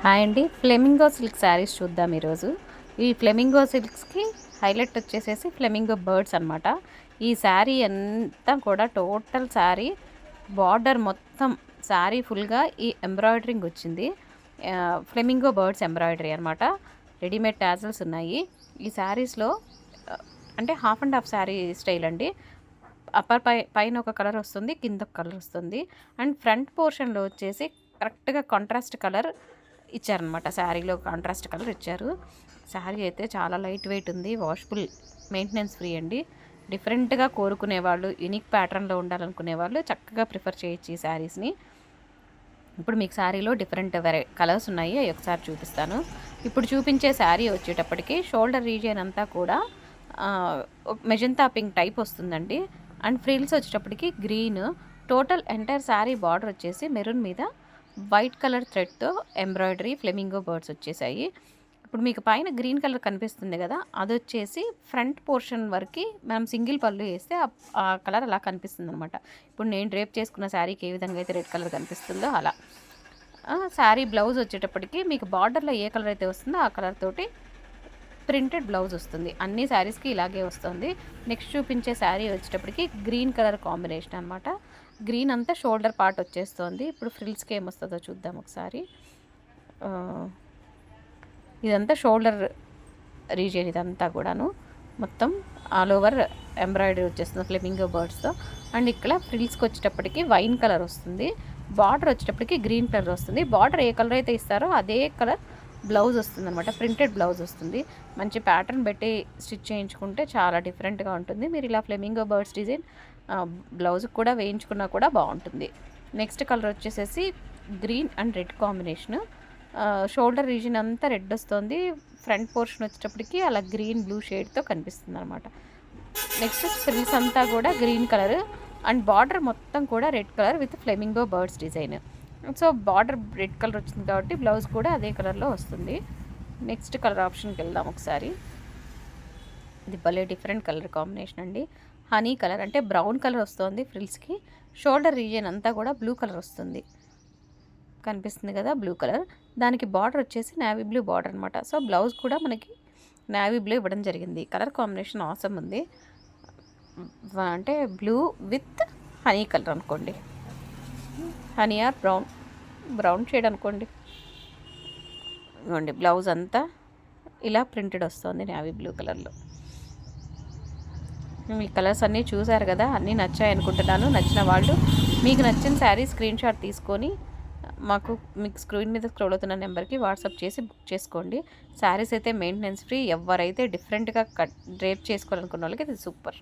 Hi అండి. Flamingo silk saris చూద్దాం ఈరోజు. ఈ ఫ్లెమింగో సిల్క్స్‌కి హైలైట్ వచ్చేసేసి ఫ్లెమింగో బర్డ్స్ అనమాట. ఈ శారీ అంతా కూడా టోటల్ శారీ బార్డర్ మొత్తం శారీ ఫుల్‌గా ఈ ఎంబ్రాయిడరింగ్ వచ్చింది. ఫ్లెమింగో బర్డ్స్ ఎంబ్రాయిడరీ అనమాట. రెడీమేడ్ టాజిల్స్ ఉన్నాయి. ఈ శారీస్‌లో అంటే half and half sari style అండి. పైన ఒక కలర్ వస్తుంది, కింద ఒక కలర్ వస్తుంది. అండ్ ఫ్రంట్ పోర్షన్‌లో వచ్చేసి కరెక్ట్‌గా కాంట్రాస్ట్ కలర్ ఇచ్చారనమాట. శారీలో కాంట్రాస్ట్ కలర్ ఇచ్చారు. శారీ అయితే చాలా లైట్ వెయిట్ ఉంది. వాషబుల్, మెయింటెనెన్స్ ఫ్రీ అండి. డిఫరెంట్గా కోరుకునే వాళ్ళు, యూనిక్ ప్యాటర్న్లో ఉండాలనుకునే వాళ్ళు చక్కగా ప్రిఫర్ చేయొచ్చు ఈ శారీస్ని. ఇప్పుడు మీకు శారీలో డిఫరెంట్ కలర్స్ ఉన్నాయి, అవి ఒకసారి చూపిస్తాను. ఇప్పుడు చూపించే శారీ వచ్చేటప్పటికి షోల్డర్ రీజియన్ అంతా కూడా మెజంతా పింక్ టైప్ వస్తుందండి. అండ్ ఫ్రిల్స్ వచ్చేటప్పటికి green. Total entire sari border వచ్చేసి మెరూన్ మీద వైట్ కలర్ థ్రెడ్తో ఎంబ్రాయిడరీ ఫ్లెమింగో బర్డ్స్ వచ్చేసాయి. ఇప్పుడు మీకు పైన గ్రీన్ కలర్ కనిపిస్తుంది కదా, అది వచ్చేసి ఫ్రంట్ పోర్షన్ వరకు మనం సింగిల్ పళ్ళు వేస్తే ఆ కలర్ అలా కనిపిస్తుంది అనమాట. ఇప్పుడు నేను డ్రేప్ చేసుకున్న శారీకి ఏ విధంగా అయితే రెడ్ కలర్ కనిపిస్తుందో అలా. శారీ బ్లౌజ్ వచ్చేటప్పటికి మీకు బార్డర్లో ఏ కలర్ అయితే వస్తుందో ఆ కలర్ తోటి ప్రింటెడ్ బ్లౌజ్ వస్తుంది. అన్ని శారీస్కి ఇలాగే వస్తుంది. నెక్స్ట్ చూపించే శారీ వచ్చేటప్పటికి గ్రీన్ కలర్ కాంబినేషన్ అనమాట. గ్రీన్ అంతా షోల్డర్ పార్ట్ వచ్చేస్తుంది. ఇప్పుడు ఫ్రిల్స్కి ఏమొస్తుందో చూద్దాం ఒకసారి. ఇదంతా షోల్డర్ రీజియన్, ఇదంతా కూడాను మొత్తం ఆల్ ఓవర్ ఎంబ్రాయిడరీ వచ్చేస్తుంది ఫ్లెమింగో బర్డ్స్తో. అండ్ ఇక్కడ ఫ్రిల్స్కి వచ్చేటప్పటికి వైన్ కలర్ వస్తుంది. బార్డర్ వచ్చేటప్పటికి గ్రీన్ కలర్ వస్తుంది. బార్డర్ ఏ కలర్ అయితే ఇస్తారో అదే కలర్ బ్లౌజ్ వస్తుంది అనమాట. ప్రింటెడ్ బ్లౌజ్ వస్తుంది. మంచి ప్యాటర్న్ పెట్టి స్టిచ్ చేయించుకుంటే చాలా డిఫరెంట్గా ఉంటుంది. మీరు ఇలా ఫ్లెమింగో బర్డ్స్ డిజైన్ బ్లౌజ్ కూడా వేయించుకున్నా కూడా బాగుంటుంది. నెక్స్ట్ కలర్ వచ్చేసేసి green and red combination. Shoulder reason అంతా రెడ్ వస్తుంది. ఫ్రంట్ పోర్షన్ వచ్చేటప్పటికి అలా గ్రీన్ బ్లూ షేడ్తో కనిపిస్తుంది అనమాట. నెక్స్ట్ ఫ్రిల్స్ అంతా కూడా గ్రీన్ కలర్ అండ్ బార్డర్ మొత్తం కూడా red colour with flamingo birds design. So border red colour వచ్చింది కాబట్టి బ్లౌజ్ కూడా అదే కలర్లో వస్తుంది. నెక్స్ట్ కలర్ ఆప్షన్కి వెళ్దాం ఒకసారి. ఇది భలే డిఫరెంట్ కలర్ కాంబినేషన్ అండి. హనీ కలర్ అంటే బ్రౌన్ కలర్ వస్తుంది ఫ్రిల్స్కి. షోల్డర్ రీజియన్ అంతా కూడా బ్లూ కలర్ వస్తుంది, కనిపిస్తుంది కదా బ్లూ కలర్. దానికి బార్డర్ వచ్చేసి నేవీ బ్లూ బార్డర్ అనమాట. సో బ్లౌజ్ కూడా మనకి నేవీ బ్లూ ఇవ్వడం జరిగింది. కలర్ కాంబినేషన్ ఆసమ్ ఉంది. అంటే బ్లూ విత్ హనీ కలర్ అనుకోండి, హనీ ఆర్ బ్రౌన్ షేడ్ అనుకోండి. ఇవ్వండి బ్లౌజ్ అంతా ఇలా ప్రింటెడ్ వస్తుంది నేవీ బ్లూ కలర్లో. మీ కలర్స్ అన్నీ చూసారు కదా, అన్నీ నచ్చాయి అనుకుంటున్నాను. నచ్చిన వాళ్ళు మీకు నచ్చిన శారీ స్క్రీన్ షాట్ తీసుకొని మీకు స్క్రీన్ మీద స్క్రోల్ అవుతున్న నెంబర్కి వాట్సాప్ చేసి బుక్ చేసుకోండి. శారీస్ అయితే మెయింటెనెన్స్ ఫ్రీ. ఎవరైతే డిఫరెంట్గా డ్రేప్ చేసుకోవాలనుకున్న వాళ్ళకి ఇది సూపర్.